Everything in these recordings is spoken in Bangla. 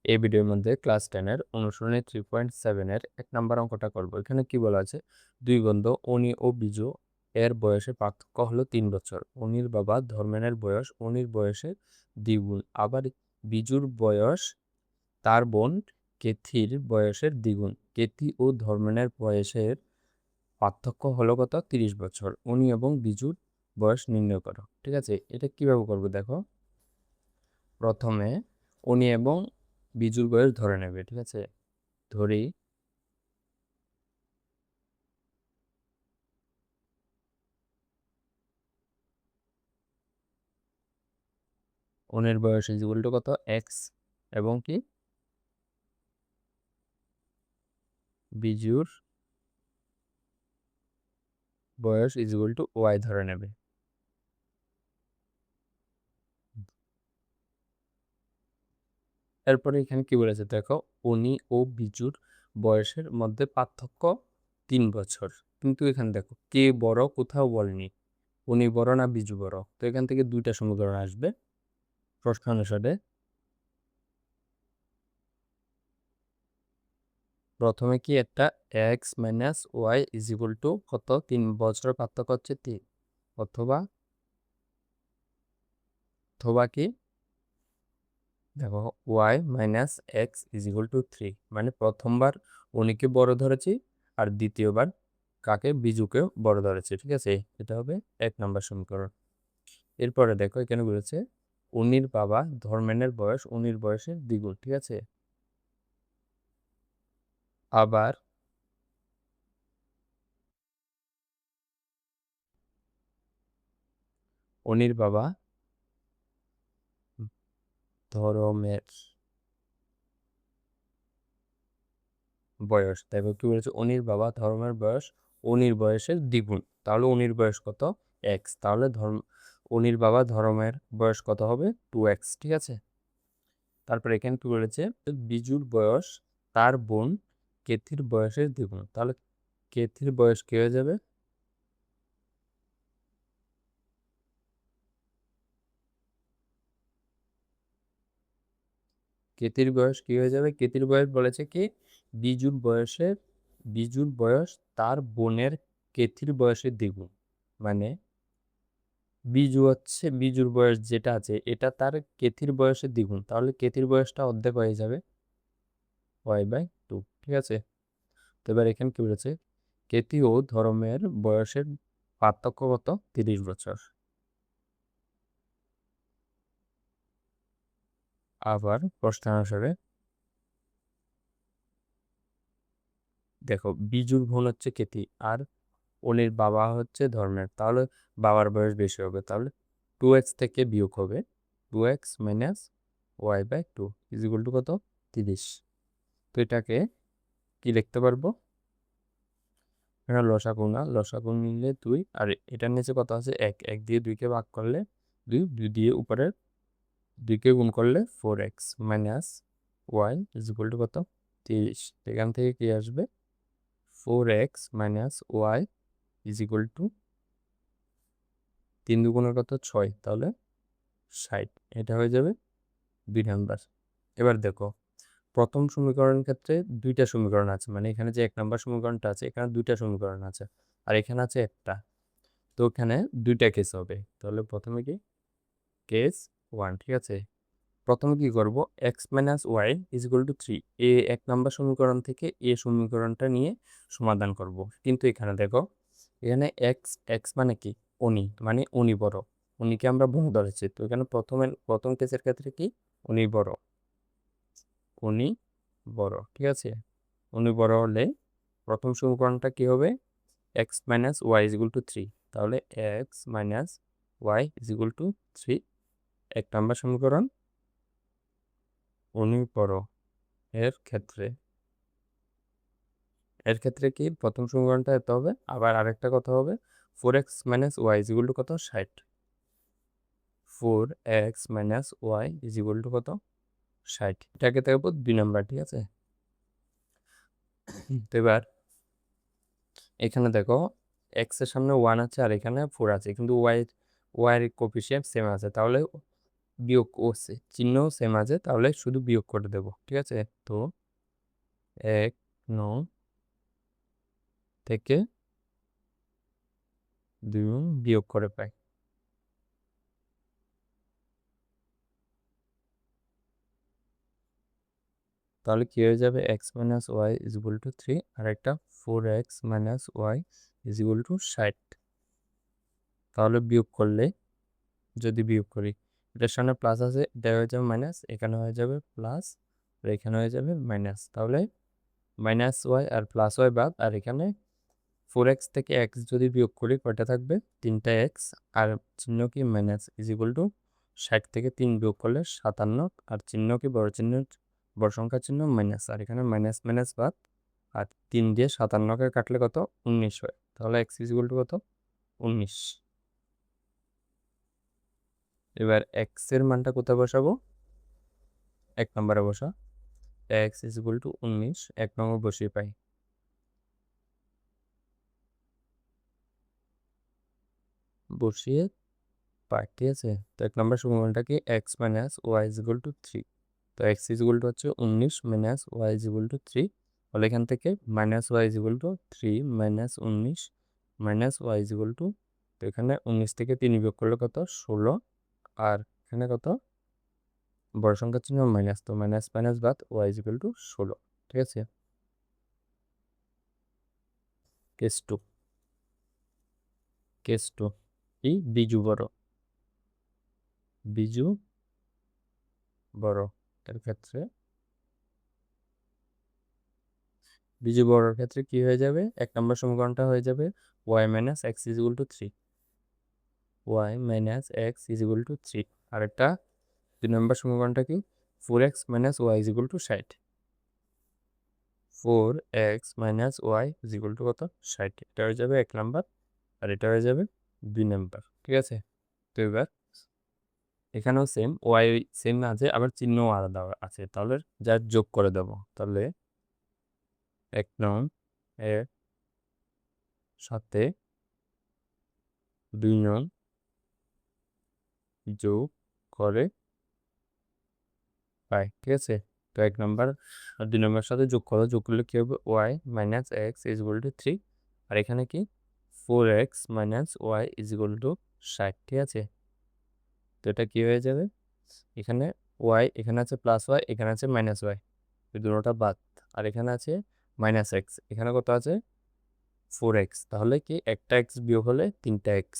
এই ভিডিওর মধ্যে ক্লাস 10 এর অনুশীলনী 3.7 এর 1 নাম্বার অঙ্কটা করব। এখানে কি বলা আছে, দুই বন্ধু অনি ও বিজু এর বয়সের পার্থক্য হলো 3 বছর। অনির বাবা ধর্মেনের বয়স অনির বয়সের দ্বিগুণ, আবার বিজুর বয়স তার বোন কেথির বয়সের দ্বিগুণ। কেথি ও ধর্মেনের বয়সের পার্থক্য হলো কত? 30 বছর। অনি এবং বিজুর বয়স নির্ণয় করো। ঠিক আছে, এটা কিভাবে করবো দেখো। প্রথমে অনি এবং বিজুর বয়স ধরে নেবে। ঠিক আছে, ধরি অনির বয়স ইজ ইকুয়াল টু কত? এক্স, এবং কি বিজুর বয়স ইজ ইকুয়াল টু ওয়াই ধরে নেবে। এরপরে এখানে কি বলেছে দেখো, অনি ও বিজুর বয়সের মধ্যে পার্থক্য 3 বছর। কিন্তু এখানে দেখো কে বড় কোথাও বলেনি, উনি বড় না বিজু বড়। তো এখান থেকে দুইটা সমীকরণ আসবে প্রশ্ন অনুসারে। প্রথমে কি একটা x minus y is equal to কত? 3 বছরের পার্থক্য হচ্ছে 3, অথবা অথবা কি দেখো y minus x is equal to 3, মানে প্রথমবার উনিকে বড় ধরেছি আর দ্বিতীয়বার কাকে? বিজুকেও বড় ধরেছি। ঠিক আছে, এটা হবে 1 নম্বর সমীকরণ। এরপরে দেখো এখানে বলেছে উনির বাবা ধর্মেনের বয়স উনির বয়সের দ্বিগুণ। ঠিক আছে, আবার উনির বাবা ধর্মের বয়স, তাই কি বলেছে? উনির বাবা ধর্মের বয়স উনির বয়সের দ্বিগুণ। তাহলে উনির বয়স কত? এক্স। তাহলে উনির বাবা ধর্মের বয়স কত হবে? 2x। ঠিক আছে, তারপর এখানে কি বলেছে, বিজুর বয়স তার বোন কেথির বয়সের দ্বিগুণ। তাহলে কেথির বয়স কি হয়ে যাবে? কেতির বয়স কি হয়ে যাবে? কেতির বয়স বলেছে কি বিজুর বয়স তার বোনের কেথির বয়সের দ্বিগুণ। মানে বিজুর বয়স যেটা আছে এটা তার কেথির বয়সের দ্বিগুণ। তাহলে কেথির বয়সটা অর্ধেক হয়ে যাবে, y/2। ঠিক আছে, তো এবার এখানে কি বলেছে, কেতি ও ধর্মের বয়সের পার্থক্য কত? 30 বছর। আবার প্রশ্নানুসারে দেখো, বিজুর বোন হচ্ছে কেতি আর অনির বাবা হচ্ছে ধর্মের, তাহলে বাবার বয়স বেশি হবে। তাহলে 2x থেকে বিয়োগ হবে 2x minus y/2 is equal to কত? 30। তো এটাকে কি লিখতে পারবো? এটা লসাগু না, লসাগু নিলে 2, আর এটার নিচে কত আছে? 1, 1 দিয়ে 2কে ভাগ করলে 2, 2 দিয়ে উপরে 2কে গুণ করলে 4x minus y is equal to কত? 30। এখান থেকে কি আসবে? 4x minus y is equal to 3 দুগুণের কত? 6, তাহলে 60। এটা হয়ে যাবে 2 নাম্বার। এবার দেখো প্রথম সমীকরণের ক্ষেত্রে দুইটা সমীকরণ আছে, মানে এখানে যে 1 নাম্বার সমীকরণটা আছে এখানে দুইটা সমীকরণ আছে, আর এখানে আছে একটা। তো এখানে দুইটা কেস হবে। তাহলে প্রথমে কি? কেস 1। ঠিক আছে, প্রথমে কি করব? X minus y is equal to 3, 1 number সমীকরণ থেকে সমীকরণটা নিয়ে সমাধান করব। কিন্তু এখানে দেখো, এখানে এক্স এক্স মানে কি? উনি, মানে উনি বড়, উনিকে আমরা বড় ধরেছি। তো এখানে প্রথম কেসের ক্ষেত্রে কি? উনি বড়, উনি বড়। ঠিক আছে, উনি বড় হলে প্রথম সমীকরণটা কি হবে? X minus y is equal to 3। তাহলে x minus y is equal to 3, 1 number সমীকরণ। উনি বড় এর ক্ষেত্রে কি প্রথম সমীকরণটা এত হবে, আবার আরেকটা কথা হবে 4x minus y is equal to কত? 60। 4x minus y is equal to কত? 60। এটাকে দেখবো 2 নাম্বার। ঠিক আছে, তো এবার এখানে দেখো এক্স এর সামনে 1 আছে আর এখানে 4 আছে, কিন্তু ওয়াই এর কোফিসিয়েন্ট সেম আছে। তাহলে বিয়োগ ও চিহ্ন সেম আছে, তাহলে শুধু বিয়োগ করে দেব। ঠিক আছে, তো 1 9 থেকে 2 বিয়োগ করে পাই। তাহলে কি হয়ে যাবে, x minus y is equal to 3, আর একটা 4x minus y is equal to 60। তাহলে বিয়োগ করলে, যদি বিয়োগ করি, এটার সামনে প্লাস আছে, এটা হয়ে যাবে মাইনাস, এখানে হয়ে যাবে প্লাস, আর এখানে হয়ে যাবে মাইনাস। তাহলে মাইনাস ওয়াই আর প্লাস ওয়াই বাদ, আর এখানে 4x থেকে x যদি বিয়োগ করি কয়টা থাকবে, 3টা x, আর চিহ্ন কি মাইনাস, ইজ ইকুয়াল টু 60 থেকে 3 বিয়োগ করলে 57, আর চিহ্ন কি বড় চিহ্ন, বড় সংখ্যার চিহ্ন মাইনাস, আর এখানে মাইনাস মাইনাস বাদ, আর 3 দিয়ে 57কে কাটলে কত, 19 হয়। তাহলে x ইজ ইকুয়াল টু কত, 19। এবার x এর মানটা কোথায় বসাবো, 1 নম্বরে বসা, x ইজ ইকুয়াল টু 19, 1 নম্বর বসিয়ে পাই, বসিয়ে পাই। ঠিক আছে, তো 1 নম্বর সমীকরণটা কি, x minus y is equal to 3। তো x ইজ ইকুয়াল টু হচ্ছে 19 minus y is equal to 3, তাহলে এখান থেকে minus y is equal to 3 minus 19 minus y is equal to, তো এখানে 19 থেকে 3 বিয়োগ করলে কত, 16, আর এখানে কত, বড় সংখ্যার চিহ্ন মাইনাস, তো মাইনাস মাইনাস বাদ, ওয়াই ইজ ইকুয়াল টু 16। ঠিক আছে, কেস টু, কেস টু কি, বিজু বড়, বিজু বড় এর ক্ষেত্রে, বিজু বড়ের ক্ষেত্রে কি হয়ে যাবে, 1 নম্বর সমীকরণটা হয়ে যাবে y minus x is equal to 3, y minus x is equal to 3, আর একটা 2 নম্বর সমীকরণটা কি, 4x minus y is equal to 60, 4x minus y is equal to কত, 60। এটা হয়ে যাবে 1 নাম্বার, আর এটা হয়ে যাবে 2 নাম্বার। ঠিক আছে, তো এবার এখানেও সেম, ওয়াই সেম আছে, আবার চিহ্ন আলাদা আছে, তাহলে যা যোগ করে দেব। তাহলে 1 নং এর সাথে 2 নং যোগ করে পাই। ঠিক আছে, তো 1 নম্বর আর 2 নম্বরের সাথে যোগ করো, যোগ করলে কি হবে, y minus x is equal to 3, আর এখানে কি 4x minus y is equal to 60। ঠিক আছে, তো এটা কি হয়ে যাবে, এখানে ওয়াই, এখানে আছে প্লাস ওয়াই, এখানে আছে মাইনাস ওয়াই, এই দুটোটা বাদ, আর এখানে আছে মাইনাস এক্স, এখানে কত আছে 4x, তাহলে কি একটা এক্স বিয়োগ হলে 3টা এক্স,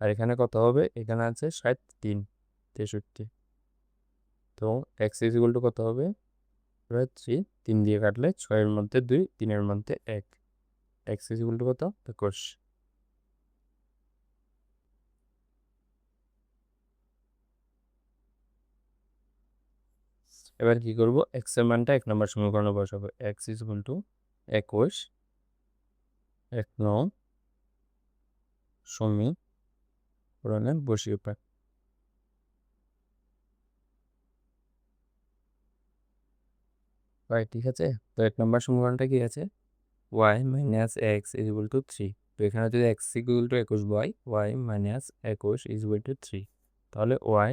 আর এখানে কত হবে, এখানে আছে 60 3 63, তো এক্স ইজ ইকুয়াল টু কত হবে, 3, 3 দিয়ে কাটলে 6-এর মধ্যে 2, 3-এর মধ্যে 1, এক্স ইজ ইকুয়াল টু কত, 21। এবার কি করব, এক্স এর মানটা 1 নম্বর সমীকরণে বসাবো, এক্স ইজ ইকুয়াল টু 21, 1 নং সমীকরণে বসিয়ে পাই। ঠিক আছে, তো 1 নম্বর সমীকরণটা কি আছে, Y minus x is equal to 3, তো এখানে যদি এক্স ইকুয়াল টু 21 বয়, Y minus 21 is equal to 3, তাহলে Y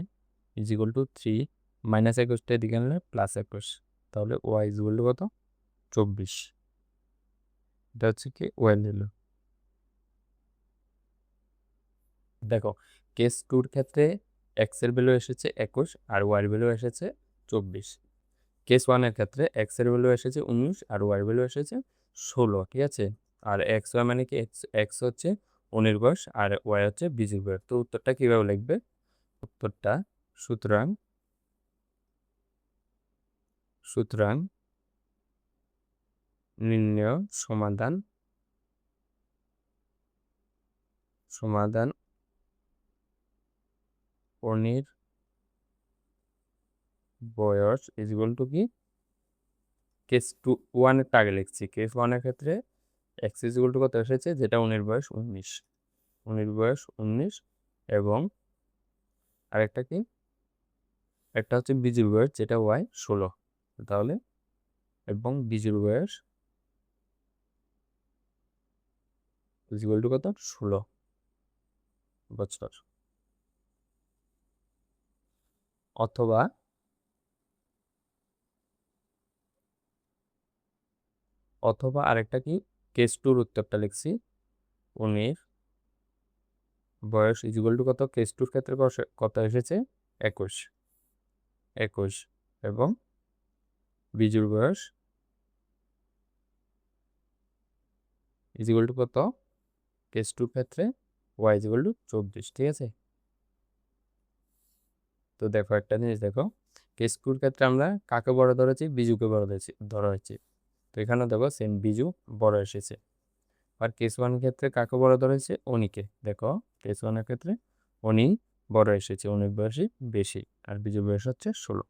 is equal to 3, minus 21টা এদিকে আনলে প্লাস 21, তাহলে ওয়াই ইজ ইকুয়াল টু কত, 24। এটা হচ্ছে কি ওয়াই ভ্যালু। দেখো, কেস টুর ক্ষেত্রে এক্স এর ভ্যালু এসেছে 21, আর ওয়াই এর ভ্যালু এসেছে 24। কেস ওয়ানের ক্ষেত্রে এক্স এর ভ্যালু এসেছে 19, আর ওয়াই এর ভ্যালু এসেছে 16। ঠিক আছে, আর এক্স ওয়াই মানে কি, এক্স হচ্ছে অনির্বয়স, আর ওয়াই হচ্ছে বীজের বয়স। তো উত্তরটা কিভাবে লিখবে, উত্তরটা, সুতরাং সুতরাং নির্ণয় সমাধান, সমাধান অনির্বয়স ইজ ইকুয়াল টু কি, কেস টু ওয়ানের আগে লিখছি, কেস ওয়ানের ক্ষেত্রে এক্স ইজ ইকুয়াল টু কত এসেছে, যেটা অনির্বয়স 19, অনির্বয়স 19, এবং আরেকটা কি, একটা হচ্ছে বীজের বয়স যেটা ওয়াই 16, তাহলে এবং বীজের বয়স ইজ ইকুয়াল টু কত, 16 বছর। অথবা আরেকটা কি, কেস টুর উত্তরটা লিখছি, উনির বয়স ইজিক্যাল টু কত, কেস টুর ক্ষেত্রে কত এসেছে, 21 এবং বিজুর বয়স ইজিক্যাল টু কত, কেস টুর ক্ষেত্রে ওয়াই ইজিক্যাল টু 24। ঠিক আছে, তো দেখো একটা জিনিস দেখো, কেস টুর ক্ষেত্রে আমরা কাকে বড় ধরেছি, বিজুকে বড় ধরা হয়েছে। তো এখানে দেখো সেম বিজু বড় এসেছে। আর কেস ওয়ান ক্ষেত্রে কাকে বড় ধরেছে, অনিকে। দেখো কেস ওয়ানের ক্ষেত্রে অনি বড় এসেছে, অনির বয়সী বেশি, আর বিজুর বয়স হচ্ছে 16।